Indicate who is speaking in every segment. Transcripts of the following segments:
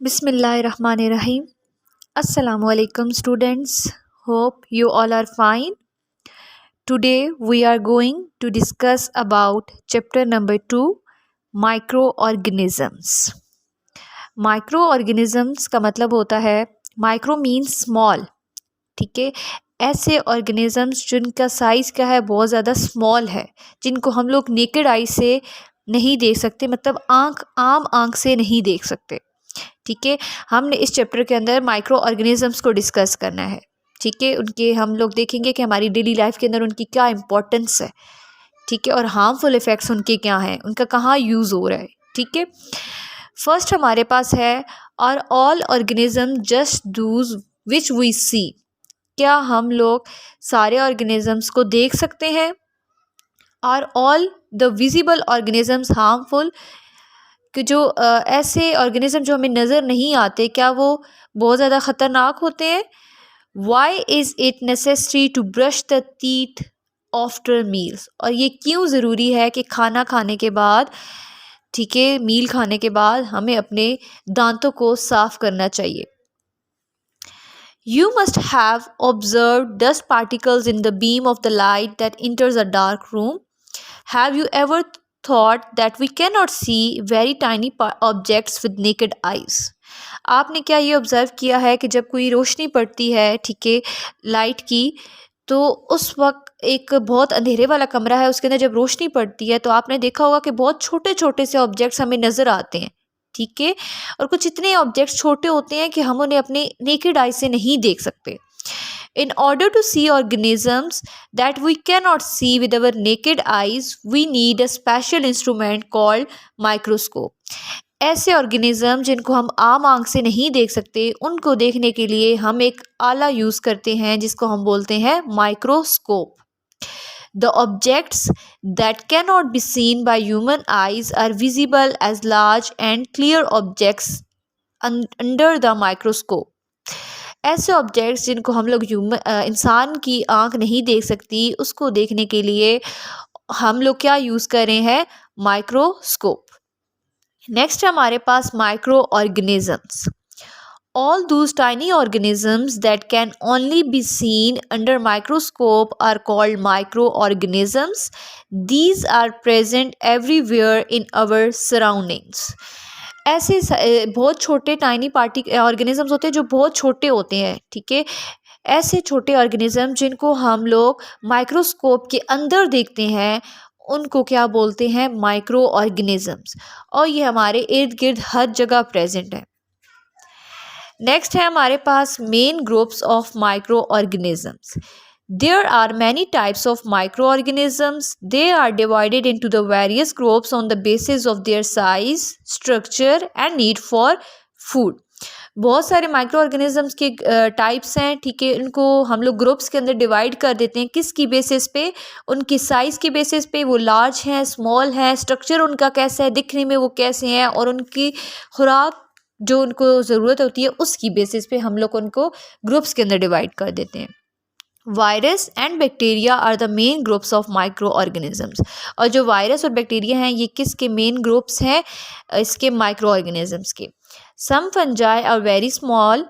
Speaker 1: Bismillahirrahmanirrahim. Assalamualaikum students. Hope you all are fine. Today we are going to discuss about chapter number 2 microorganisms. Microorganisms का मतलब होता है micro means small. ठीक है, ऐसे organisms जिनका साइज़ क्या है बहुत ज़्यादा स्मॉल है, जिनको हम लोग नेकेड आई से नहीं देख सकते, मतलब आम आँख से नहीं देख सकते. ठीक है, हमने इस चैप्टर के अंदर माइक्रो ऑर्गेनिजम्स को डिस्कस करना है. ठीक है, उनके हम लोग देखेंगे कि हमारी डेली लाइफ के अंदर उनकी क्या इंपॉर्टेंस है. ठीक है, और हार्मफुल इफ़ेक्ट्स उनके क्या हैं, उनका कहाँ यूज़ हो रहा है. ठीक है, फर्स्ट हमारे पास है और all organism just those which we see. क्या हम लोग सारे ऑर्गेनिजम्स को देख सकते हैं? और all the visible organisms harmful, कि जो ऐसे ऑर्गेनिज्म जो हमें नज़र नहीं आते, क्या वो बहुत ज़्यादा ख़तरनाक होते हैं? Why is it necessary to brush the teeth after meals. और ये क्यों ज़रूरी है कि खाना खाने के बाद, ठीक है, मील खाने के बाद हमें अपने दांतों को साफ़ करना चाहिए. You must have observed dust particles in the beam of the light that enters a dark room. Have you ever thought that we cannot see very tiny objects with naked eyes? आपने क्या ये observe किया है कि जब कोई रोशनी पड़ती है, ठीक है, लाइट की, तो उस वक्त एक बहुत अंधेरे वाला कमरा है, उसके अंदर जब रोशनी पड़ती है तो आपने देखा होगा कि बहुत छोटे छोटे से ऑब्जेक्ट्स हमें नज़र आते हैं. ठीक है, और कुछ इतने ऑब्जेक्ट्स छोटे होते हैं कि हम उन्हें अपने नेकेड आई से नहीं देख सकते. In order to see organisms that we cannot see with our naked eyes, we need a special instrument called microscope. ऐसे ऑर्गेनिज्म जिनको हम आम आँख से नहीं देख सकते, उनको देखने के लिए हम एक आला यूज़ करते हैं जिसको हम बोलते हैं microscope. The objects that cannot be seen by human eyes are visible as large and clear objects under the microscope. ऐसे ऑब्जेक्ट्स जिनको हम लोग इंसान की आंख नहीं देख सकती, उसको देखने के लिए हम लोग क्या यूज़ कर रहे हैं? माइक्रोस्कोप. नेक्स्ट हमारे पास micro organisms. All those tiny organisms that can only be seen under microscope are called microorganisms. These are present everywhere in our surroundings. ऐसे बहुत छोटे टाइनी ऑर्गेनिजम्स होते हैं जो बहुत छोटे होते हैं. ठीक है, ऐसे छोटे ऑर्गेनिज्म जिनको हम लोग माइक्रोस्कोप के अंदर देखते हैं, उनको क्या बोलते हैं? Micro organisms. और ये हमारे इर्द गिर्द हर जगह प्रेजेंट है. नेक्स्ट है हमारे पास main groups of micro organisms. There are many types of microorganisms. They are divided into the various groups on the basis of their size, structure and need for food. बहुत सारे micro organisms के types हैं. ठीक है, इनको हम लोग groups के अंदर डिवाइड कर देते हैं. किसकी बेसिस पे? उनकी साइज़ की बेसिस पे. वो लार्ज हैं, स्मॉल हैं, स्ट्रक्चर उनका कैसा है, दिखने में वो कैसे हैं, और उनकी खुराक जो उनको ज़रूरत होती है उसकी बेसिस पे हम लोग उनको ग्रुप्स के अंदर डिवाइड कर देते हैं. Virus and bacteria are the main groups of micro organisms. और जो वायरस और बैक्टीरिया हैं, ये किसके मेन ग्रुप्स हैं? इसके माइक्रो ऑर्गेनिजम्स के. Some fungi are very small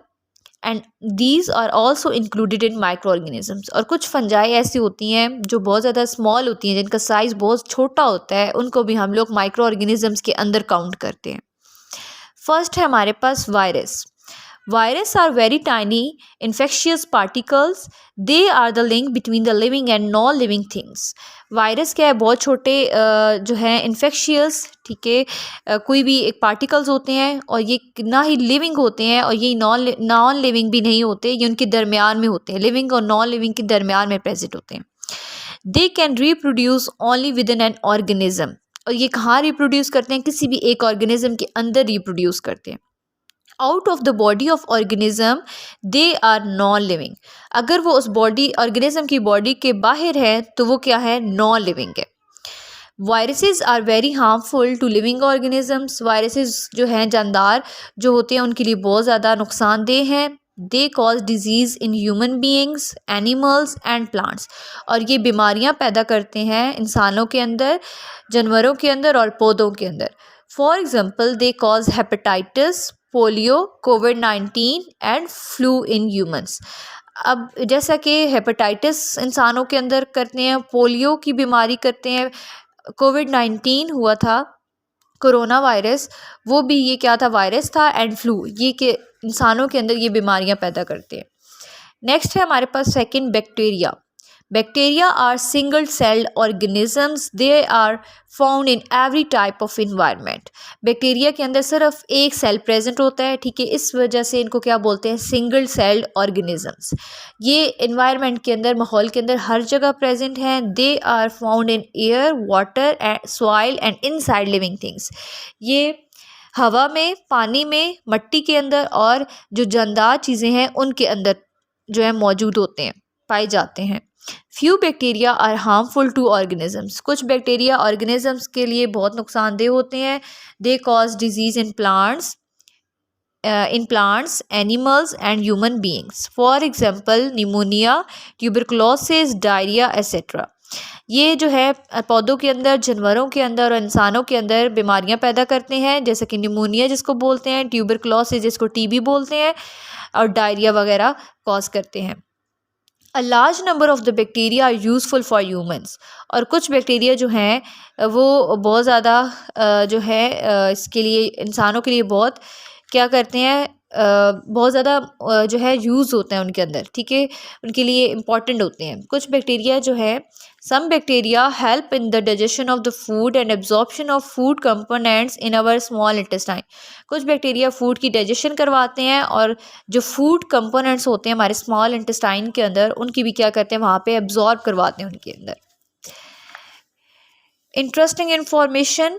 Speaker 1: and these are also included in micro organisms. और कुछ फंजाई ऐसी होती हैं जो बहुत ज़्यादा स्मॉल होती हैं, जिनका साइज़ बहुत छोटा होता है, उनको भी हम लोग माइक्रो ऑर्गेनिजम्स के अंदर काउंट करते हैं. फर्स्ट है हमारे पास virus. Virus are very tiny infectious particles. They are the link between the living and non living things. Virus क्या है? बहुत छोटे जो हैं इन्फेक्शियस, ठीक है, कोई भी एक पार्टिकल्स होते हैं, और ये ना ही लिविंग होते हैं और ये नॉन लिविंग भी नहीं होते, ये उनके दरमियान में होते हैं, लिविंग और नॉन लिविंग के दरमियान में प्रेजेंट होते हैं. They can reproduce only with in an organism. और ये कहाँ रिप्रोड्यूस करते हैं? किसी भी एक ऑर्गेनिज्म के अंदर रिप्रोड्यूस करते हैं. Out of the body of organism they are non living. अगर वो उस बॉडी ऑर्गेनिज्म की बॉडी के बाहर है तो वो क्या है? नॉन लिविंग है. Viruses are very harmful to living organisms. Viruses जो हैं, जानदार जो होते हैं, उनके लिए बहुत ज़्यादा नुकसानदेह हैं. They cause disease in human beings, animals and plants. और ये बीमारियां पैदा करते हैं इंसानों के अंदर, जानवरों के अंदर और पौधों के अंदर. For example they cause hepatitis, polio, covid and flu in humans. अब जैसा कि हेपेटाइटिस इंसानों के अंदर करते हैं, पोलियो की बीमारी करते हैं, कोविड-19 हुआ था, कोरोना वायरस, वो भी ये क्या था, वायरस था, एंड फ्लू, ये कि इंसानों के अंदर ये बीमारियां पैदा करते हैं। नेक्स्ट है हमारे पास second, bacteria. Bacteria are single celled organisms, they are found in every type of environment. Bacteria के अंदर सिर्फ एक सेल प्रेजेंट होता है, ठीक है, इस वजह से इनको क्या बोलते हैं, सिंगल सेल्ड ऑर्गेनिजम्स। ये इन्वायरमेंट के अंदर, माहौल के अंदर हर जगह प्रेजेंट हैं। They are found in air, water and soil and inside living things. ये हवा में, पानी में, मिट्टी के अंदर और जो जानदार चीज़ें हैं उनके अंदर जो है मौजूद होते हैं, पाए जाते हैं। Few bacteria are harmful to organisms. कुछ बैक्टीरिया ऑर्गेनिजम्स के लिए बहुत नुकसानदेह होते हैं। They cause disease in plants, animals and human beings. For example pneumonia, tuberculosis, diarrhoea etcetera. ये जो है पौधों के अंदर, जानवरों के अंदर और इंसानों के अंदर बीमारियां पैदा करते हैं, जैसे कि निमोनिया जिसको बोलते हैं, ट्यूबरकुलोसिस जिसको टीबी बोलते हैं, और डायरिया वगैरह कॉज करते हैं। A large number of the bacteria are useful for humans. और कुछ बैक्टीरिया जो हैं वो बहुत ज़्यादा जो है इसके लिए, इंसानों के लिए बहुत क्या करते हैं, बहुत ज़्यादा जो है यूज़ होते हैं उनके अंदर, ठीक है, उनके लिए इम्पॉर्टेंट होते हैं। कुछ बैक्टीरिया जो है, some bacteria help in the digestion of the food and absorption of food components in our small intestine. कुछ बैक्टीरिया फूड की डाइजेशन करवाते हैं और जो फूड कंपोनेंट्स होते हैं हमारे स्मॉल इंटेस्टाइन के अंदर, उनकी भी क्या करते हैं, वहाँ पे एब्जॉर्ब करवाते हैं उनके अंदर। Interesting information,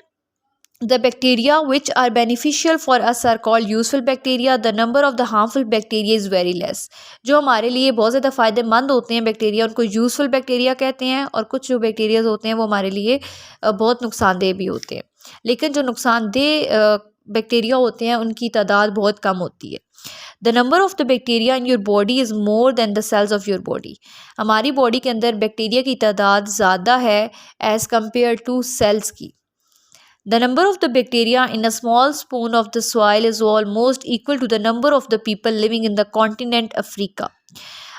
Speaker 1: the bacteria which are beneficial for us are called useful bacteria. The number of the harmful bacteria is very less. जो हमारे लिए बहुत ज़्यादा फ़ायदेमंद होते हैं बैक्टीरिया, उनको यूज़फुल बैक्टीरिया कहते हैं। और कुछ जो बैक्टीरियाज होते हैं वो हमारे लिए बहुत नुकसानदेह भी होते हैं। लेकिन जो नुकसानदेह बैक्टीरिया होते हैं उनकी तादाद बहुत कम होती है। The number of the bacteria in your body is more than the cells of your body. हमारी बॉडी के अंदर बैक्टीरिया की तादाद ज़्यादा है एज़ कम्पेयर टू सेल्स की। The number of the bacteria in a small spoon of the soil is almost equal to the number of the people living in the continent Africa.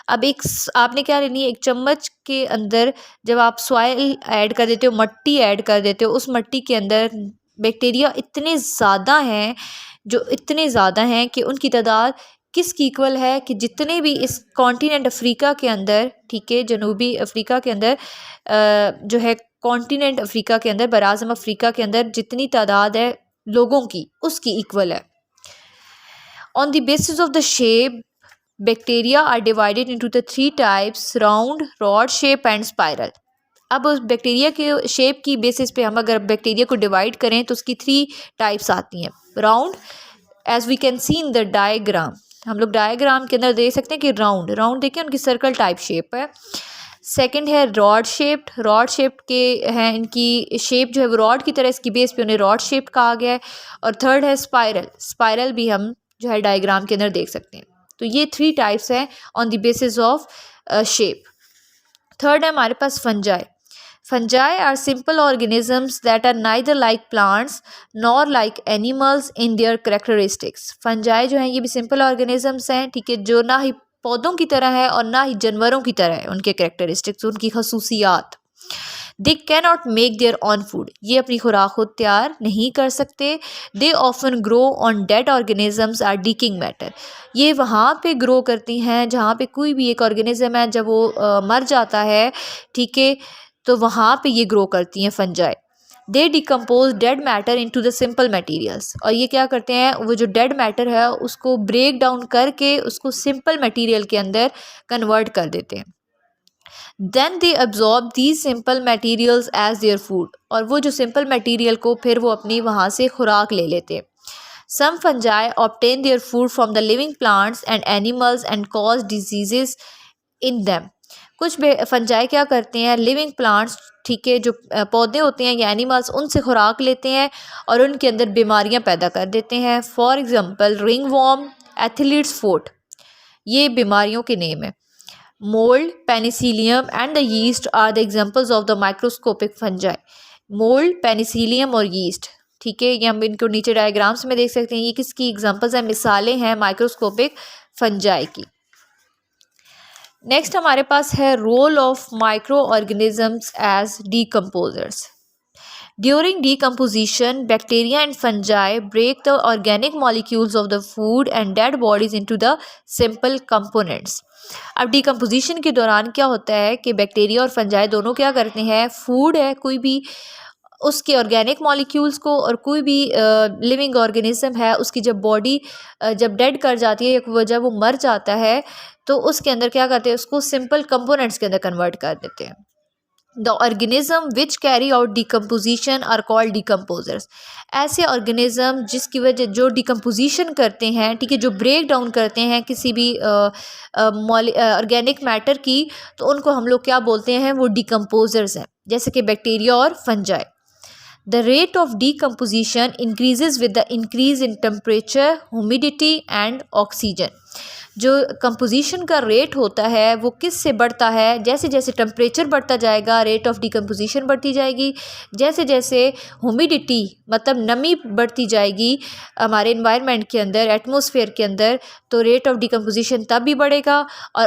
Speaker 1: अब एक आपने क्या लेनी है, एक चम्मच के अंदर जब आप सॉइल ऐड कर देते हो, मिट्टी ऐड कर देते हो, उस मिट्टी के अंदर बैक्टीरिया इतने ज़्यादा हैं, जो इतने ज़्यादा हैं कि उनकी तादाद किसकी इक्वल है, कि जितने भी इस कॉन्टिनेंट अफ्रीका के अंदर, ठीक है, जनूबी अफ्रीका के अंदर जो है कॉन्टिनेंट अफ्रीका के अंदर, बराज़म अफ्रीका के अंदर जितनी तादाद है लोगों की, उसकी इक्वल है। On the basis of the shape, bacteria are divided into the 3 types, round, rod shape and spiral. अब उस बैक्टीरिया के शेप की बेसिस पे हम अगर बैक्टीरिया को डिवाइड करें तो उसकी 3 टाइप्स आती हैं। Round, as we can see in the diagram, हम लोग डायग्राम के अंदर देख सकते हैं कि राउंड देखिए उनकी सर्कल टाइप शेप है। सेकंड है रॉड शेप्ड, रॉड शेप्ड के हैं, इनकी शेप जो है वो रॉड की तरह, इसकी बेस पे उन्हें रॉड शेप्ड कहा गया है। और थर्ड है स्पाइरल, स्पाइरल भी हम जो है डायग्राम के अंदर देख सकते हैं। तो ये 3 टाइप्स हैं on the basis of shape. Third है हमारे पास fungi. Fungi are simple organisms that are neither like plants nor like animals in their characteristics. Fungi जो हैं ये भी simple organisms हैं, ठीक है, जो ना ही पौधों की तरह है और ना ही जानवरों की तरह है, उनके characteristics, उनकी खसूसियात। They cannot make their own food. ये अपनी खुराक खुद तैयार नहीं कर सकते। They often grow on dead organisms or decaying matter. ये वहाँ पे ग्रो करती हैं जहाँ पे कोई भी एक ऑर्गेनिज्म है, जब वो मर जाता है, ठीक है, तो वहाँ पे ये ग्रो करती हैं fungi. They decompose dead matter into the simple materials. और ये क्या करते हैं, वो जो डेड मैटर है उसको ब्रेक डाउन करके उसको सिंपल मटेरियल के अंदर कन्वर्ट कर देते हैं। Then they absorb these simple materials as their food. और वो जो सिंपल मटेरियल को फिर वो अपनी वहाँ से खुराक ले लेते हैं। Some fungi obtain their food from the living plants and animals and cause diseases in them. कुछ फंजाई क्या करते हैं, लिविंग प्लांट्स, ठीक है, जो पौधे होते हैं या एनिमल्स, उनसे खुराक लेते हैं और उनके अंदर बीमारियां पैदा कर देते हैं। For example ringworm, athlete's foot, ये बीमारियों के नेम है। Mould, penicillium and the yeast are the examples of the microscopic fungi. Mould, penicillium और यीस्ट, ठीक है, ये हम इनको नीचे डायग्राम्स में देख सकते हैं। ये किसकी एग्जांपल्स हैं, मिसालें हैं माइक्रोस्कोपिक फंजाई की। नेक्स्ट हमारे पास है role of micro organisms as decomposers. During decomposition, bacteria and fungi break the organic molecules of the food and dead bodies into the simple components. अब डिकम्पोजिशन के दौरान क्या होता है कि बैक्टीरिया और फंजाई दोनों क्या करते हैं, फूड है कोई भी, उसके ऑर्गेनिक मॉलिक्यूल्स को और कोई भी लिविंग ऑर्गेनिज्म है उसकी जब बॉडी जब डेड कर जाती है या जब वो मर जाता है तो उसके अंदर क्या करते हैं, उसको सिंपल कंपोनेंट्स के अंदर कन्वर्ट कर देते हैं। The organism which carry out decomposition are called decomposers. ऐसे ऑर्गेनिज्म जिसकी वजह जो डिकम्पोजिशन करते हैं, ठीक है, जो ब्रेक डाउन करते हैं किसी भी ऑर्गेनिक मैटर की, तो उनको हम लोग क्या बोलते हैं, वो डिकम्पोजर्स हैं, जैसे कि बैक्टीरिया और fungi. The rate of decomposition increases with the increase in temperature, humidity and oxygen. जो कंपोजिशन का रेट होता है वो किस से बढ़ता है, जैसे जैसे टेम्परेचर बढ़ता जाएगा रेट ऑफ डिकम्पोजिशन बढ़ती जाएगी, जैसे जैसे ह्यूमिडिटी मतलब नमी बढ़ती जाएगी हमारे इन्वायरमेंट के अंदर, एटमॉस्फेयर के अंदर, तो रेट ऑफ डिकम्पोजिशन तब भी बढ़ेगा। और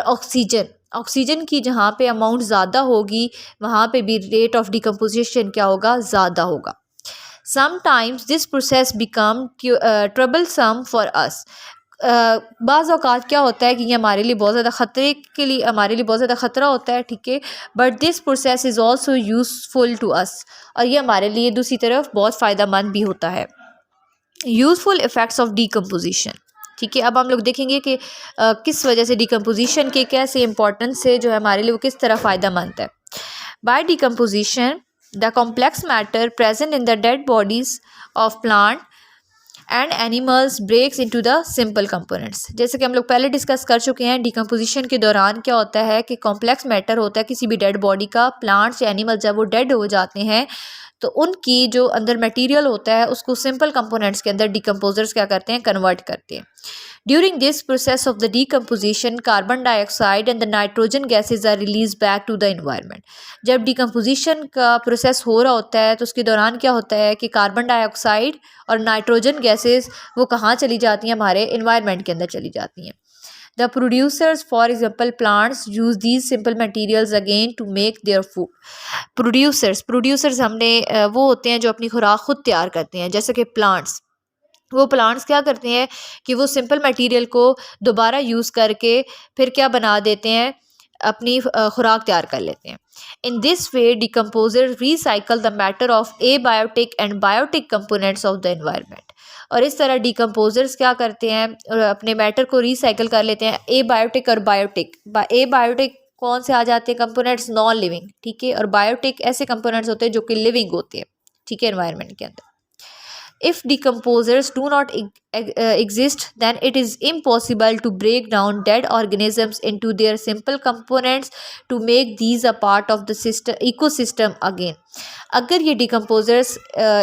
Speaker 1: ऑक्सीजन की जहाँ पे अमाउंट ज़्यादा होगी वहाँ पे भी रेट ऑफ डिकम्पोजिशन क्या होगा, ज़्यादा होगा। Sometimes this process become troublesome for us. बाज़ औक़ात क्या होता है कि ये हमारे लिए बहुत ज़्यादा ख़तरे के लिए हमारे लिए बहुत ज़्यादा ख़तरा होता है, ठीक है, but this process is also useful to us, और ये हमारे लिए दूसरी तरफ बहुत फ़ायदेमंद भी होता है। यूज़फुल इफ़ेक्ट्स ऑफ डिकम्पोजिशन, ठीक है, अब हम लोग देखेंगे कि किस वजह से डिकम्पोजिशन के कैसे इंपॉर्टेंस से जो है हमारे लिए वो किस तरह फ़ायदेमंद है। By decomposition the complex matter present in the dead bodies of plant and animals breaks into the simple components. जैसे कि हम लोग पहले डिस्कस कर चुके हैं, डिकम्पोजिशन के दौरान क्या होता है कि कॉम्प्लेक्स मैटर होता है किसी भी डेड बॉडी का, प्लांट्स या एनिमल्स जब वो डेड हो जाते हैं तो उनकी जो अंदर मटेरियल होता है उसको सिंपल कंपोनेंट्स के अंदर डिकम्पोजर्स क्या करते हैं, कन्वर्ट करते हैं। During this process of the decomposition carbon dioxide and the nitrogen gases are release back to the environment. जब डिकम्पोजिशन का प्रोसेस हो रहा होता है तो उसके दौरान क्या होता है कि कार्बन डाइऑक्साइड और नाइट्रोजन गैसेज वो कहाँ चली जाती हैं, हमारे इन्वायरमेंट के अंदर चली जाती हैं। The producers, for example, plants use these simple materials again to make their food. Producers हमने वो होते हैं जो अपनी खुराक खुद तैयार करते हैं, जैसे कि वो प्लांट्स क्या करते हैं कि वो सिंपल मटेरियल को दोबारा यूज़ करके फिर क्या बना देते हैं, अपनी खुराक तैयार कर लेते हैं। In this way decomposer recycle the matter of abiotic and biotic components of the environment. और इस तरह डिकम्पोजर्स क्या करते हैं, अपने मैटर को रिसाइकल कर लेते हैं। एबायोटिक और बायोटिक, एबायोटिक कौन से आ जाते हैं कंपोनेंट्स, नॉन लिविंग, ठीक है, और बायोटिक ऐसे कंपोनेंट्स होते हैं जो कि लिविंग होते हैं, ठीक है, एनवायरनमेंट के अंदर। If decomposers do not exist, then it is impossible to break down dead organisms into their simple components to make these a part of the ecosystem again. अगर ये decomposers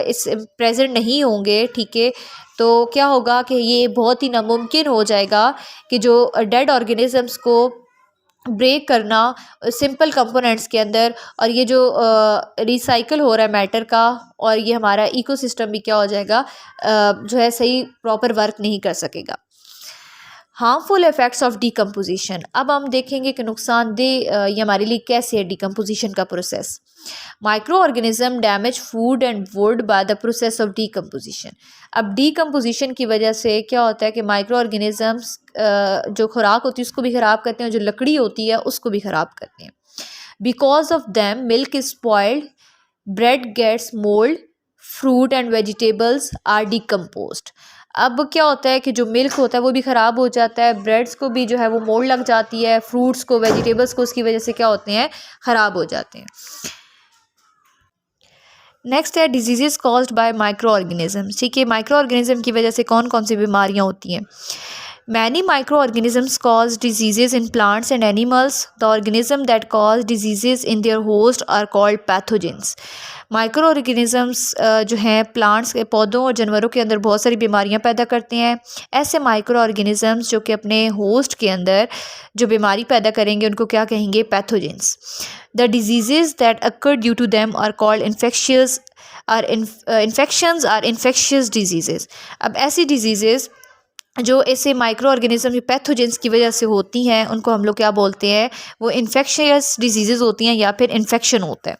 Speaker 1: इस present नहीं होंगे, ठीक है, तो क्या होगा कि ये बहुत ही नामुमकिन हो जाएगा कि जो dead organisms को ब्रेक करना सिंपल कंपोनेंट्स के अंदर, और ये जो रिसाइकल हो रहा है मैटर का, और ये हमारा इकोसिस्टम भी क्या हो जाएगा, जो है सही प्रॉपर वर्क नहीं कर सकेगा। हार्मफुल इफ़ेक्ट्स ऑफ डिकम्पोजिशन, अब हम देखेंगे कि नुकसानदेह ये हमारे लिए कैसे है डिकम्पोजिशन का process. Micro organism damage food and would by the process of decomposition. अब डिकम्पोजिशन की वजह से क्या होता है कि माइक्रो ऑर्गेनिजम्स जो खुराक होती है उसको भी ख़राब करते हैं, जो लकड़ी होती है उसको भी ख़राब करते हैं। Because of them milk is spoiled, bread gets mould, fruit and vegetables are decomposed. अब क्या होता है कि जो मिल्क होता है वो भी ख़राब हो जाता है, ब्रेड्स को भी जो है वो मोल्ड लग जाती है, फ्रूट्स को, वेजिटेबल्स को उसकी वजह से क्या होते हैं, ख़राब हो जाते हैं। नेक्स्ट है disease caused by micro organisms, ठीक है, माइक्रो ऑर्गेनिज्म की वजह से कौन कौन सी बीमारियाँ होती हैं। Many microorganisms cause diseases in plants and animals. The organisms that cause diseases in their host are called pathogens. Micro organisms जो हैं प्लांट्स के, पौधों और जानवरों के अंदर बहुत सारी बीमारियां पैदा करते हैं। ऐसे माइक्रो ऑर्गेनिजम्स जो कि अपने होस्ट के अंदर जो बीमारी पैदा करेंगे उनको क्या कहेंगे, pathogens. The diseases that occur due to them are called infectious or infections or infectious diseases. अब ऐसी डिजीजेस जो ऐसे माइक्रो ऑर्गेनिज्म या पैथोजेंस की वजह से होती हैं उनको हम लोग क्या बोलते हैं, वो इन्फेक्शियस डिजीजेज होती हैं या फिर इन्फेक्शन होता है।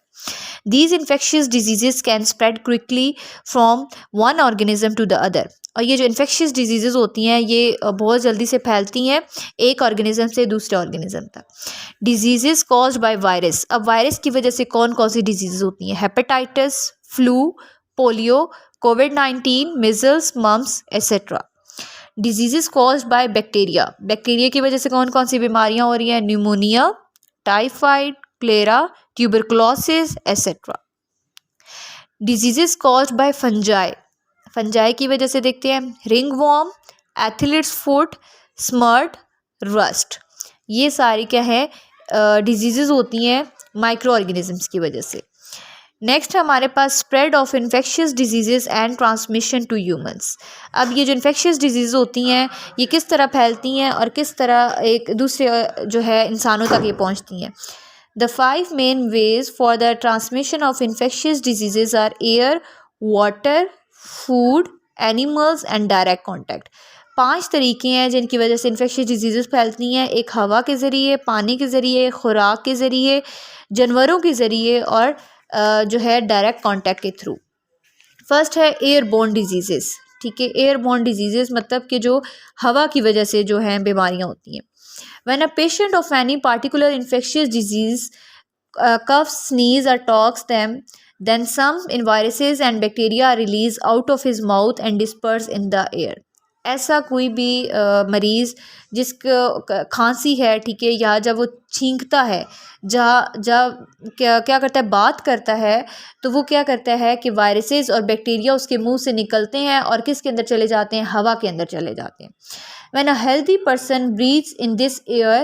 Speaker 1: These infectious diseases can spread quickly from one organism to the other। और ये जो इन्फेक्शियस डिजीजेज होती हैं ये बहुत जल्दी से फैलती हैं एक ऑर्गेनिज्म से दूसरे ऑर्गेनिज्म तक। Diseases caused by virus. अब वायरस की वजह से कौन कौन सी डिजीजेज होती हैं, हेपेटाइटिस, फ्लू, पोलियो, कोविड-19, measles, mumps etcetera. Diseases caused by bacteria. Bacteria की वजह से कौन कौन सी बीमारियां हो रही हैं, pneumonia, typhoid, Clara, tuberculosis etcetera. Diseases caused bye fungi. Fungi की वजह से देखते हैं रिंगवॉर्म, एथलीट्स फुट, स्मर्ट, रस्ट। ये सारी क्या है डिजीजेस होती हैं माइक्रो ऑर्गेनिजम्स की वजह से। नेक्स्ट हमारे पास spread of infectious diseases and transmission to humans. अब ये जो इन्फेक्शियस डिजीज़ होती हैं ये किस तरह फैलती हैं और किस तरह एक दूसरे जो है इंसानों तक ये पहुंचती हैं। The 5 main ways for the transmission of infectious diseases are air, water, food, animals and direct contact। 5 तरीके हैं जिनकी वजह से इन्फेक्शियस डिजीज़ फैलती हैं, एक हवा के ज़रिए, पानी के ज़रिए, खुराक के ज़रिए, जानवरों के ज़रिए और जो है डायरेक्ट कॉन्टैक्ट के थ्रू। फर्स्ट है एयरबोर्न डिजीज़ेस। ठीक है, एयरबोर्न डिजीज़ेस मतलब कि जो हवा की वजह से जो हैं बीमारियां होती हैं। When a patient of any particular infectious disease coughs, sneeze or talks them, then some viruses and bacteria are released out of his mouth and disperse in the air। ऐसा कोई भी मरीज़ जिसको खांसी है, ठीक है, या जब वो छींकता है, जहाँ जब क्या क्या करता है, बात करता है, तो वो क्या करता है कि वायरसेस और बैक्टीरिया उसके मुंह से निकलते हैं और किसके अंदर चले जाते हैं, हवा के अंदर चले जाते हैं। When a healthy person breathes in this air,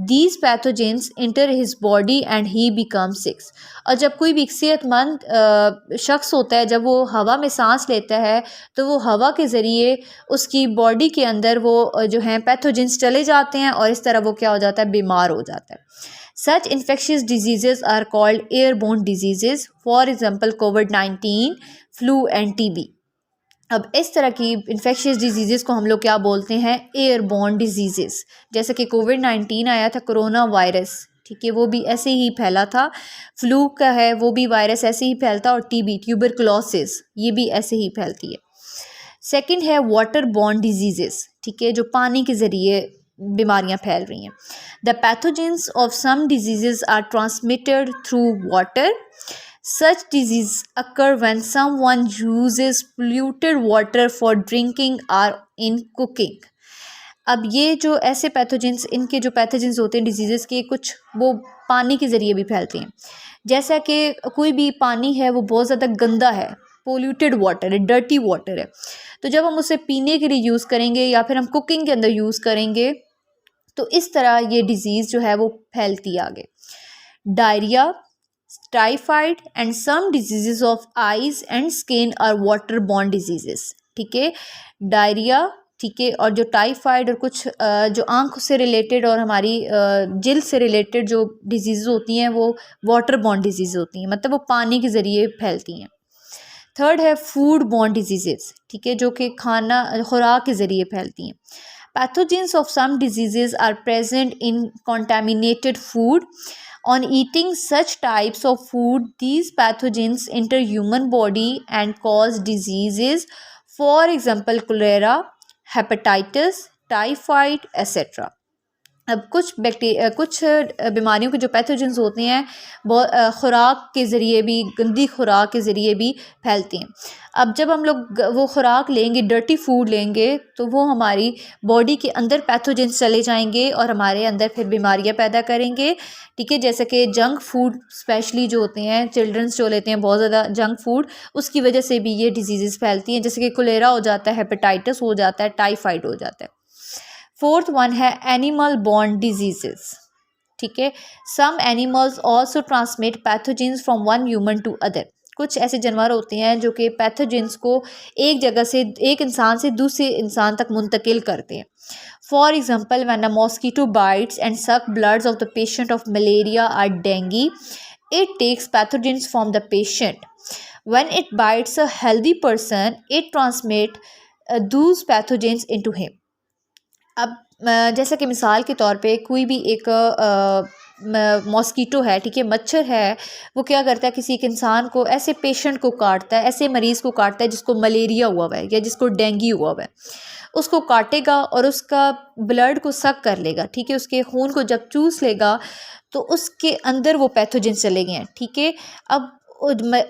Speaker 1: these pathogens enter his body and he becomes sick। और जब कोई भी सेहतमंद शख्स होता है, जब वो हवा में सांस लेता है तो वो हवा के ज़रिए उसकी बॉडी के अंदर वो जो हैं पैथोजेंस चले जाते हैं और इस तरह वो क्या हो जाता है, बीमार हो जाता है। Such infectious diseases are called airborne diseases, for example COVID-19, flu and TB। अब इस तरह की इन्फेक्शियस डिजीज़ को हम लोग क्या बोलते हैं, एयरबोर्न डिजीज़। जैसे कि कोविड-19 आया था, कोरोना वायरस, ठीक है, वो भी ऐसे ही फैला था। फ्लू का है, वो भी वायरस ऐसे ही फैलता, और टीबी ट्यूबरकुलोसिस ये भी ऐसे ही फैलती है। सेकंड है वाटर बॉर्न डिजीज़, ठीक है, जो पानी के ज़रिए बीमारियां फैल रही हैं। The pathogens of some disease are transmitted through water. Such diseases occur when someone uses polluted water for drinking or in cooking। अब ये जो ऐसे पैथोजेंस, इनके जो पैथोजेंस होते हैं डिजीज़ के, कुछ वो पानी के ज़रिए भी फैलते हैं। जैसा कि कोई भी पानी है वो बहुत ज़्यादा गंदा है, पोल्यूटेड वाटर है, डर्टी वाटर है, तो जब हम उसे पीने के लिए यूज़ करेंगे या फिर हम कुकिंग के अंदर यूज़ करेंगे तो इस तरह ये डिज़ीज़ जो है वो फैलती आगे। Diarrhoea, typhoid and some diseases of eyes and skin are water borne diseases. ठीक है, डायरिया, ठीक है, और जो टाइफाइड और कुछ जो आंख से रिलेटेड और हमारी जिल्द से रिलेटेड जो डिजीज़ होती हैं वो वाटर बॉर्न डिजीज़ होती हैं, मतलब वो पानी के ज़रिए फैलती हैं। थर्ड है फूड बॉर्न डिजीजेस, ठीक है, जो कि खाना खुराक के ज़रिए फैलती हैं। Pathogens of some diseases are present in contaminated food. On eating such types of food, these pathogens enter human body and cause diseases, for example cholera, hepatitis, typhoid etc। अब कुछ बीमारियों के जो पैथोजेंस होते हैं बहुत खुराक के ज़रिए भी, गंदी खुराक के ज़रिए भी फैलते हैं। अब जब हम लोग वो खुराक लेंगे, डर्टी फूड लेंगे, तो वो हमारी बॉडी के अंदर पैथोजेंस चले जाएंगे और हमारे अंदर फिर बीमारियां पैदा करेंगे। ठीक है, जैसे कि जंक फूड स्पेशली जो होते हैं, चिल्ड्रंस जो लेते हैं बहुत ज़्यादा जंक फूड, उसकी वजह से भी ये डिजीज़ फैलती हैं, जैसे कि कोलेरा हो जाता है, हेपेटाइटिस हो जाता है, टाइफाइड हो जाता है। फोर्थ वन है एनिमल बॉर्न डिजीजेस। ठीक है, some animals also transmit pathogens from one human to other. कुछ ऐसे जानवर होते हैं जो कि पैथोजेंस को एक जगह से, एक इंसान से दूसरे इंसान तक मुंतकिल करते हैं। For example when a mosquito bites and suck bloods of the patient of malaria और dengue, it takes pathogens from the patient। When it bites a healthy person, it transmit those pathogens into him. अब जैसा कि मिसाल के तौर पे कोई भी एक मॉस्कीटो है, ठीक है, मच्छर है, वो क्या करता है, किसी एक इंसान को, ऐसे पेशेंट को काटता है, ऐसे मरीज़ को काटता है जिसको मलेरिया हुआ है या जिसको डेंगू हुआ है, उसको काटेगा और उसका ब्लड को सक कर लेगा, ठीक है, उसके खून को जब चूस लेगा तो उसके अंदर वो पैथोजन चले गए हैं, ठीक है। अब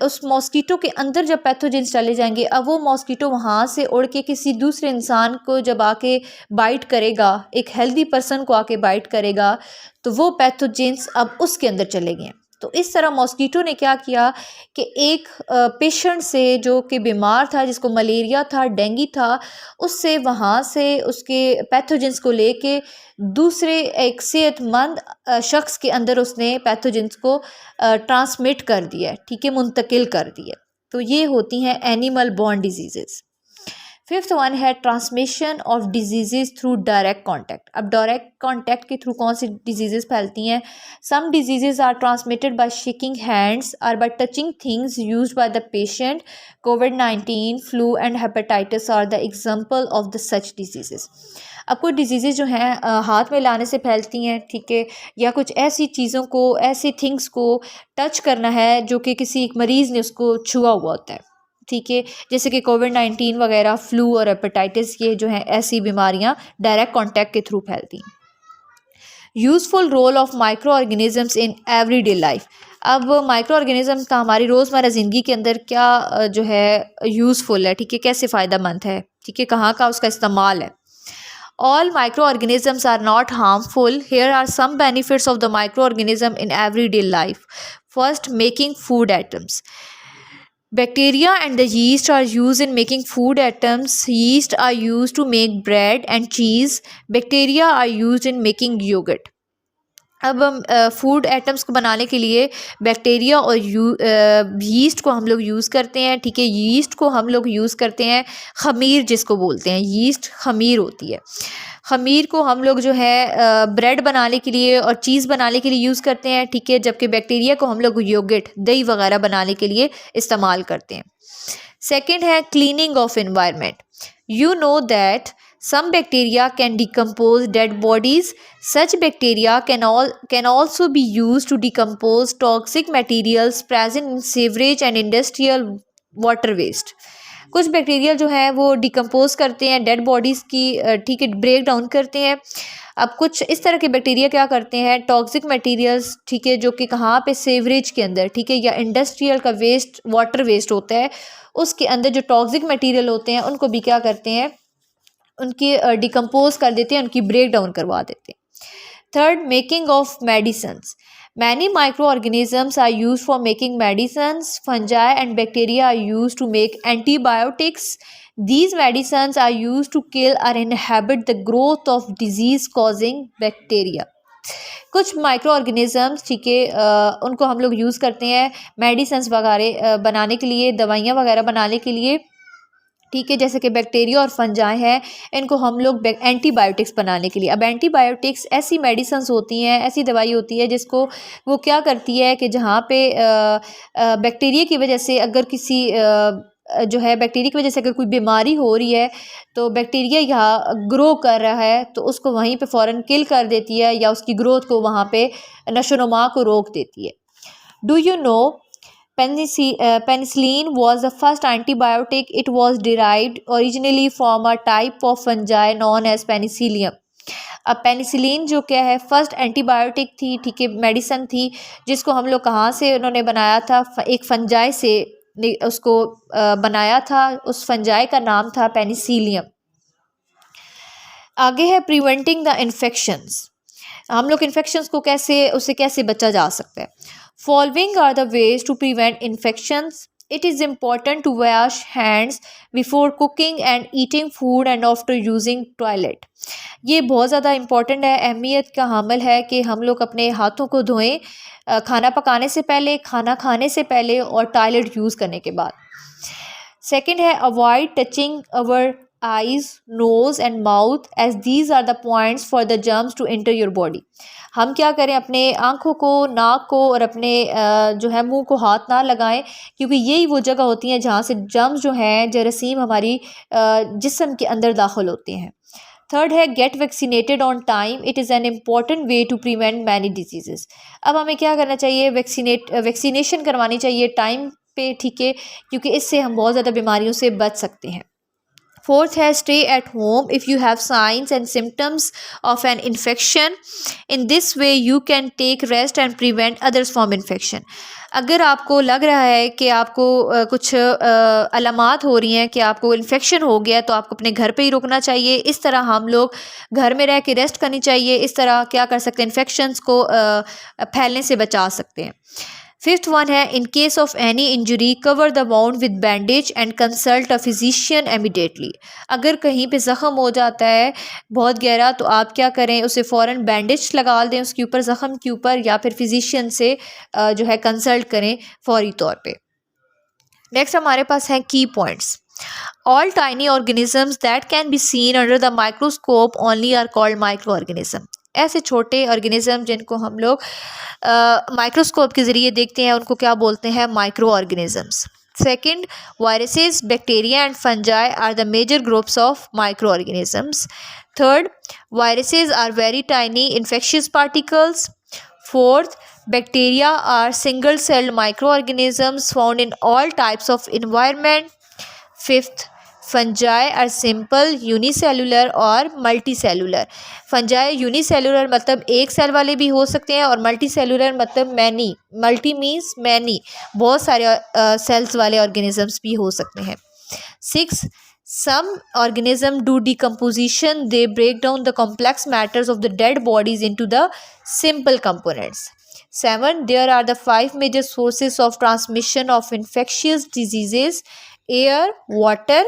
Speaker 1: उस मॉस्कीटो के अंदर जब पैथोजेंस चले जाएंगे, अब वो मॉस्कीटो वहाँ से उड़ के किसी दूसरे इंसान को जब आके बाइट करेगा, एक हेल्दी पर्सन को आके बाइट करेगा, तो वो पैथोजेंस अब उसके अंदर चले गए। तो इस तरह मॉस्कीटो ने क्या किया कि एक पेशेंट से जो कि बीमार था, जिसको मलेरिया था, डेंगू था, उससे वहाँ से उसके पैथोजेंस को लेके दूसरे एक सेहतमंद शख्स के अंदर उसने पैथोजेंस को ट्रांसमिट कर दिया है, ठीक है, मुंतकिल कर दिया। तो ये होती हैं animal borne diseases. Fifth one है transmission of diseases through direct contact. अब डायरेक्ट कॉन्टैक्ट के थ्रू कौन सी डिजीज़ेज़ फैलती हैं? Some diseases are transmitted by shaking hands और by touching things used by the patient. कोविड-19, flu and hepatitis are the example of the such diseases. अब कुछ डिजीज़ेज़ जो हैं हाथ में लाने से फैलती हैं, ठीक है, या कुछ ऐसी चीज़ों को, ऐसी थिंग्स को टच करना है जो कि किसी एक मरीज़ ने उसको छुआ हुआ होता है, ठीक है, जैसे कि कोविड-19 वगैरह, फ्लू और हेपेटाइटिस, ये जो हैं ऐसी बीमारियां डायरेक्ट कांटेक्ट के थ्रू फैलती हैं। Useful role of micro organisms in everyday life. अब माइक्रो ऑर्गेनिज्म का हमारी रोज़मर्रा ज़िंदगी के अंदर क्या जो है यूज़फुल है, ठीक है, कैसे फ़ायदेमंद है, ठीक है, कहाँ का उसका इस्तेमाल है। All microorganisms are not harmful. Here are some benefits of the microorganism in everyday life. First, making food atoms. Bacteria and the yeast are used in making food atoms. Yeast are used to make bread and cheese. Bacteria are used in making yogurt. अब हम food items को बनाने के लिए bacteria और yeast को हम लोग यूज़ करते हैं, ठीक है, यीस्ट को हम लोग यूज़ करते हैं, खमीर जिसको बोलते हैं, यीस्ट खमीर होती है, खमीर को हम लोग जो है ब्रेड बनाने के लिए और चीज़ बनाने के लिए यूज़ करते हैं, ठीक है, जबकि बैक्टीरिया को हम लोग योगर्ट, दही वगैरह बनाने के लिए इस्तेमाल करते हैं। सेकेंड है cleaning of environment. You know that some bacteria can decompose dead bodies. Such bacteria can also be used to decompose toxic materials present in sewage and industrial water waste. कुछ बैक्टीरिया जो है वो decompose करते हैं dead bodies की, ठीक है, break down करते हैं। अब कुछ इस तरह के बैक्टीरिया क्या करते हैं, टॉक्सिक मटेरियल्स, ठीक है, जो कि कहाँ पे, सेवरेज के अंदर, ठीक है, या इंडस्ट्रियल का वेस्ट, वाटर वेस्ट होता है, उसके अंदर जो टॉक्सिक मटेरियल होते हैं उनको भी क्या करते हैं, उनकी डिकम्पोज कर देते हैं, उनकी ब्रेक डाउन करवा देते हैं। Third, making of medicines. Many micro organisms are use for making medicines. Fungi and bacteria are use to make antibiotics. These medicines are used to kill or inhibit the growth of disease causing bacteria. कुछ micro organisms, ठीक है, उनको हम लोग use करते हैं medicines वगैरह बनाने के लिए, दवाइयाँ वगैरह बनाने के लिए, ठीक है, जैसे कि बैक्टीरिया और फंजाई हैं, इनको हम लोग एंटीबायोटिक्स बनाने के लिए। अब एंटीबायोटिक्स ऐसी मेडिसन्स होती हैं, ऐसी दवाई होती है जिसको वो क्या करती है कि जहाँ पे बैक्टीरिया की वजह से अगर किसी जो है बैक्टीरिया की वजह से अगर कोई बीमारी हो रही है तो बैक्टीरिया यहाँ ग्रो कर रहा है तो उसको वहीं पे फ़ौरन किल कर देती है या उसकी ग्रोथ को वहाँ पे नशोनुमा को रोक देती है। Do you know penicillin was the first antibiotic. It was derived originally from a type of fungi known as penicillium. अब पेनिसिलिन जो क्या है, फर्स्ट एंटीबायोटिक थी, ठीक है, मेडिसन थी, जिसको हम लोग कहाँ से उन्होंने बनाया था, एक फंजाई से उसको बनाया था, उस फंजाई का नाम था पेनिसिलियम। आगे है प्रिवेंटिंग द इन्फेक्शंस। हम लोग इन्फेक्शंस को कैसे, उससे कैसे बचा जा सकता है। Following are the ways to prevent infections. It is important to wash hands before cooking and eating food and after using toilet. ये बहुत ज़्यादा इम्पॉर्टेंट है, अहमियत का हामिल है कि हम लोग अपने हाथों को धोएं खाना पकाने से पहले, खाना खाने से पहले और टॉयलेट यूज़ करने के बाद। सेकेंड है avoid touching our eyes, nose and mouth as these are the points for the germs to enter your body. हम क्या करें, अपने आँखों को, नाक को और अपने जो है मुंह को हाथ ना लगाएं, क्योंकि यही वो जगह होती हैं जहाँ से जर्म्स जो हैं, जरासीम हमारी जिस्म के अंदर दाखिल होते हैं. थर्ड है get vaccinated on time, it is an important way to prevent many disease. अब हमें क्या करना चाहिए, वैक्सीनेशन करवानी चाहिए टाइम पे, ठीक है, क्योंकि इससे हम बहुत ज़्यादा बीमारियों से बच सकते हैं. Fourth है stay at home if you have signs and symptoms of an infection. In this way you can take rest and prevent others from infection. अगर आपको लग रहा है कि आपको कुछ अलामात हो रही हैं कि आपको इन्फेक्शन हो गया, तो आपको अपने घर पे ही रुकना चाहिए. इस तरह हम लोग घर में रह के रेस्ट करनी चाहिए. इस तरह क्या कर सकते हैं, इन्फेक्शंस को फैलने से बचा सकते हैं. फिफ्थ वन है in case of any injury cover the wound with bandage and consult a physician immediately. अगर कहीं पे ज़ख़म हो जाता है बहुत गहरा, तो आप क्या करें, उसे फ़ौरन बैंडेज लगा दें उसके ऊपर, ज़ख़म के ऊपर, या फिर फिजिशियन से जो है कंसल्ट करें फौरी तौर पे. नेक्स्ट हमारे पास हैं key points. All tiny organisms that can be seen under the microscope only are called micro organism. ऐसे छोटे ऑर्गेनिज्म जिनको हम लोग माइक्रोस्कोप के ज़रिए देखते हैं उनको क्या बोलते हैं, micro organisms. Second, viruses, bacteria and fungi are the major groups of micro organisms. Third, viruses are very tiny infectious particles. Fourth, bacteria are single-celled microorganisms found in all types of environment. Fifth, fungi are simple unicellular और multicellular. fungi unicellular मतलब एक cell वाले भी हो सकते हैं, और multicellular मतलब many. multi means many, बहुत सारे सेल्स वाले organisms भी हो सकते हैं. Six, some organisms do decomposition. They break down the complex matters of the dead bodies into the simple components. 7, there are the 5 major sources of transmission of infectious diseases: air, water,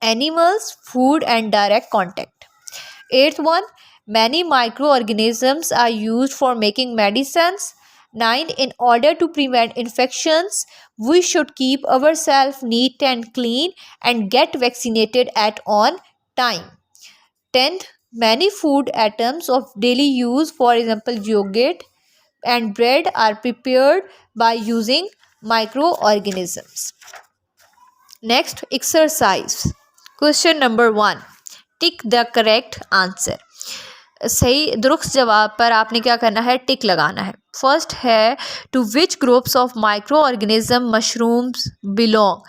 Speaker 1: animals, food and direct contact. 8th one, many microorganisms are used for making medicines. 9, in order to prevent infections, we should keep ourselves neat and clean and get vaccinated at on time. 10th, many food items of daily use, for example yogurt and bread, are prepared by using microorganisms. Next, exercise. Question number 1. Tick the correct answer. सही दुरुस्त जवाब पर आपने क्या करना है, टिक लगाना है. फर्स्ट है to which groups of micro organism mushrooms belong.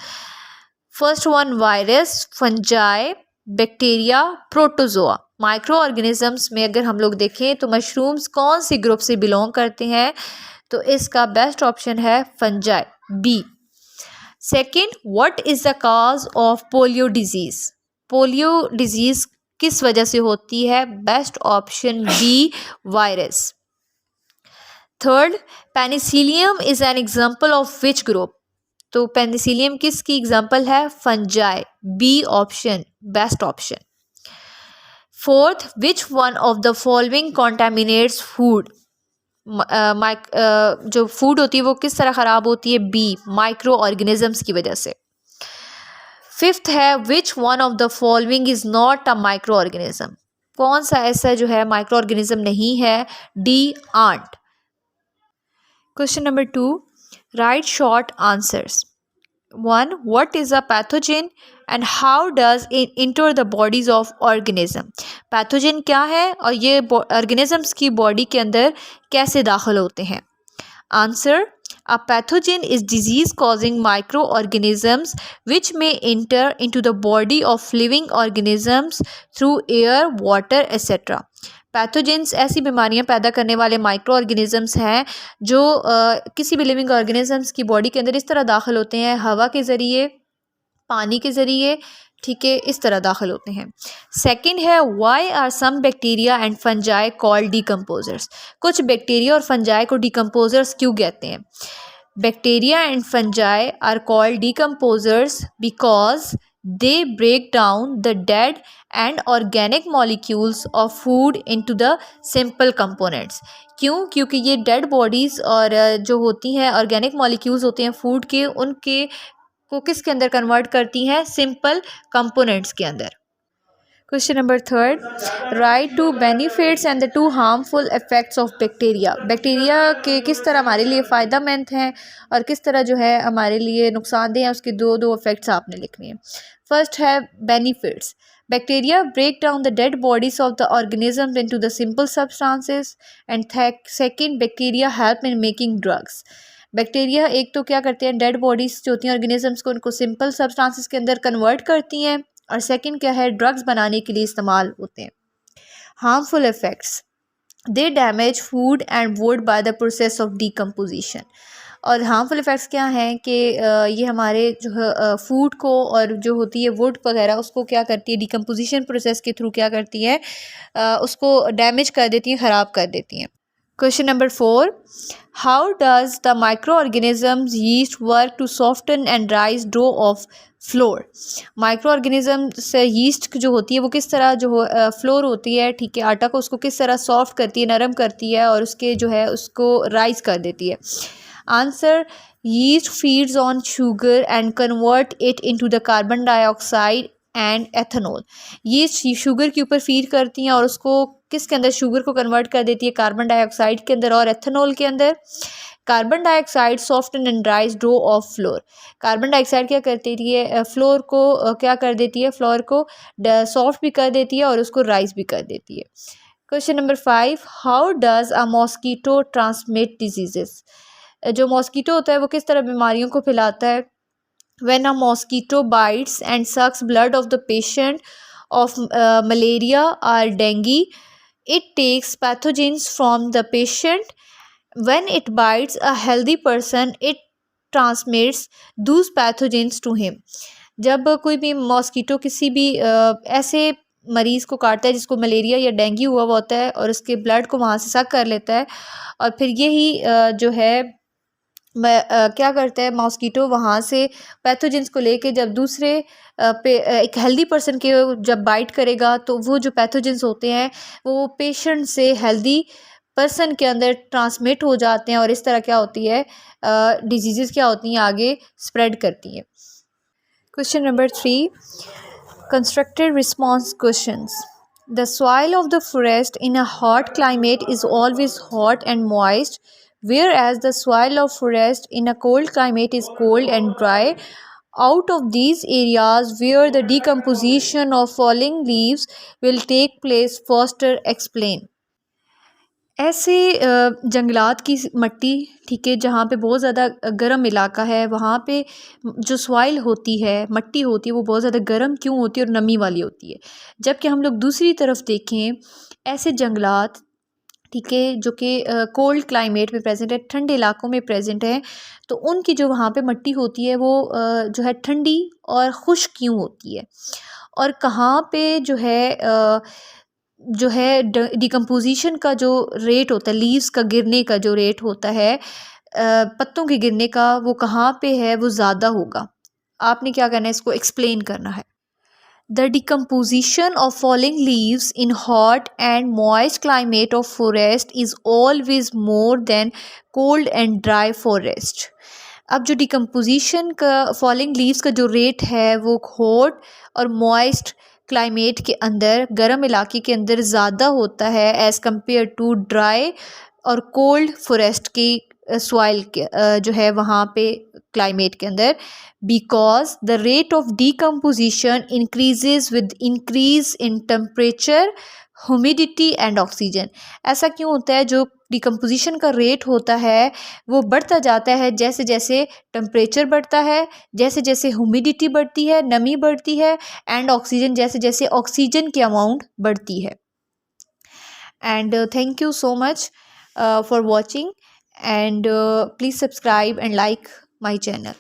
Speaker 1: First one, virus, fungi, bacteria, protozoa. Micro organisms में अगर हम लोग देखें तो मशरूम्स कौन सी ग्रुप से बिलोंग करते हैं, तो इसका बेस्ट ऑप्शन है fungi, B. Second, what is the cause of polio disease. Polio disease किस वजह से होती है, best option B, virus. Third, penicillium is an example of which group. तो पेनिसिलियम किसकी एग्जाम्पल है, fungi, B option, best option. Fourth, which one of the following contaminates food. जो food होती है वो किस तरह ख़राब होती है, बी, माइक्रो ऑर्गेनिजम्स की वजह से. फिफ्थ है which one of the following is not a micro organism. कौन सा ऐसा जो है माइक्रो ऑर्गेनिज्म नहीं है, D, ant. Question number 2, write short answers. 1, what is a pathogen and how does it enter the bodies of organism. Pathogen क्या है और ये ऑर्गेनिजम्स की बॉडी के अंदर कैसे दाखिल होते हैं. Answer, a pathogen is disease causing microorganisms which may enter into the body of living organisms through air, water, etc. Pathogens ऐसी बीमारियां पैदा करने वाले माइक्रो ऑर्गेनिजम्स हैं जो किसी भी लिविंग ऑर्गेनिजम्स की बॉडी के अंदर इस तरह दाखिल होते हैं, हवा के ज़रिए, पानी के ज़रिए, ठीक है, इस तरह दाखिल होते हैं. सेकंड है why are some bacteria and fungi called decomposers. कुछ बैक्टीरिया और फंजाई को डिकम्पोजर्स क्यों कहते हैं. Bacteria and fungi are called decomposers because they break down the dead and organic molecules of food into the simple components. क्यों, क्योंकि ये dead bodies और जो होती हैं ऑर्गेनिक मॉलिक्यूल्स होते हैं फूड के, उनके को किसके अंदर कन्वर्ट करती हैं, सिंपल कंपोनेंट्स के अंदर। Question number third, write two benefits and the two harmful effects of bacteria. Bacteria के किस तरह हमारे लिए फ़ायदेमंद हैं और किस तरह जो है हमारे लिए नुकसानदेह हैं, उसके दो इफेक्ट्स आपने लिखने हैं। फर्स्ट है benefits. Bacteria break down the dead bodies of the organism into the simple substances and second bacteria help in making drugs. Bacteria एक तो क्या करते हैं, डेड बॉडीज जो होती हैं ऑर्गेनिजम्स को, उनको सिंपल सब्सटेंसेस के अंदर कन्वर्ट करती हैं, और सेकंड क्या है, ड्रग्स बनाने के लिए इस्तेमाल होते हैं। Harmful effects, they damage food and would by the process of decomposition. और हार्मफुल इफेक्ट्स क्या हैं कि ये हमारे जो है फूड को और जो होती है वुड वगैरह उसको क्या करती है, डीकम्पोजिशन प्रोसेस के थ्रू क्या करती है, उसको डैमेज कर देती हैं, ख़राब कर देती हैं। Question number 4. How does the microorganisms yeast work to soften and rise dough of flour? Microorganism से यीस्ट जो होती है वो किस तरह जो फ्लोर होती है, ठीक है, आटा को उसको किस तरह सॉफ्ट करती है, नरम करती है और उसके जो है उसको राइज कर देती है। Answer, yeast feeds on sugar and convert it into the carbon dioxide and ethanol. Yeast sugar के ऊपर फीड करती हैं और उसको किसके अंदर, शुगर को कन्वर्ट कर देती है कार्बन डाइऑक्साइड के अंदर और एथेनॉल के अंदर। Carbon dioxide soften and dries dough of flour. Carbon dioxide क्या करती है, फ्लोर को क्या कर देती है, फ्लोर को सॉफ्ट भी कर देती है और उसको राइज भी कर देती है। Question number 5, how does a mosquito transmit diseases. जो मॉस्कीटो होता है वो किस तरह बीमारियों को फैलाता है। When a mosquito bites and sucks blood of the patient of malaria or dengue, it takes pathogens from the patient. When it bites a healthy person, it transmits those pathogens to him. जब कोई भी mosquito किसी भी ऐसे मरीज़ को काटता है जिसको मलेरिया या डेंगू हुआ होता है और उसके ब्लड को वहाँ से सक कर लेता है, और फिर यही जो है क्या करता है मॉस्कीटो, वहाँ से पैथोजेंस को लेके जब दूसरे एक हेल्दी पर्सन के जब बाइट करेगा तो वो जो पैथोजेंस होते हैं वो पेशेंट से हेल्दी पर्सन के अंदर ट्रांसमिट हो जाते हैं और इस तरह क्या होती है, डिजीज़ क्या होती हैं आगे स्प्रेड करती हैं। Question number 3, constructed response questions. The soil of the forest in a hot climate is always hot and moist, whereas the soil of forest in a cold climate is cold and dry. Out of these areas where the decomposition of falling leaves will take place, Foster explain. ऐसे जंगलात की मिट्टी, ठीक है, जहाँ पे बहुत ज़्यादा गर्म इलाका है, वहाँ पे जो सॉइल होती है, मिट्टी होती है, वो बहुत ज़्यादा गर्म क्यों होती है और नमी वाली होती है। जबकि हम लोग दूसरी तरफ देखें, ऐसे जंगलात, ठीक है, जो कि कोल्ड क्लाइमेट में प्रेजेंट है, ठंडे इलाकों में प्रेजेंट है, तो उनकी जो वहाँ पे मिट्टी होती है वो जो है ठंडी और खुश्क क्यों होती है, और कहाँ पे जो है डिकम्पोजिशन का जो रेट होता है, लीव्स का गिरने का जो रेट होता है, पत्तों के गिरने का, वो कहाँ पे है, वो ज़्यादा होगा। आपने क्या करना है, इसको एक्सप्लेन करना है। The decomposition of falling leaves in hot and moist climate of forest is always more than cold and dry forest. अब जो डिकम्पोजिशन का फॉलिंग लीव्स का जो रेट है वो हॉट और मॉइस्ट क्लाइमेट के अंदर, गर्म इलाके के अंदर ज़्यादा होता है एज़ कम्पेयर टू ड्राई और कोल्ड फॉरेस्ट की सॉइल के जो है वहाँ पे क्लाइमेट के अंदर, because the rate of decomposition increases with increase in temperature, humidity and oxygen. ऐसा क्यों होता है, जो डिकम्पोजिशन का रेट होता है वो बढ़ता जाता है जैसे जैसे टेम्परेचर बढ़ता है, जैसे जैसे ह्यूमिडिटी बढ़ती है, नमी बढ़ती है, एंड ऑक्सीजन, जैसे जैसे ऑक्सीजन की अमाउंट बढ़ती है। And thank you so much for watching, and please subscribe and like my channel.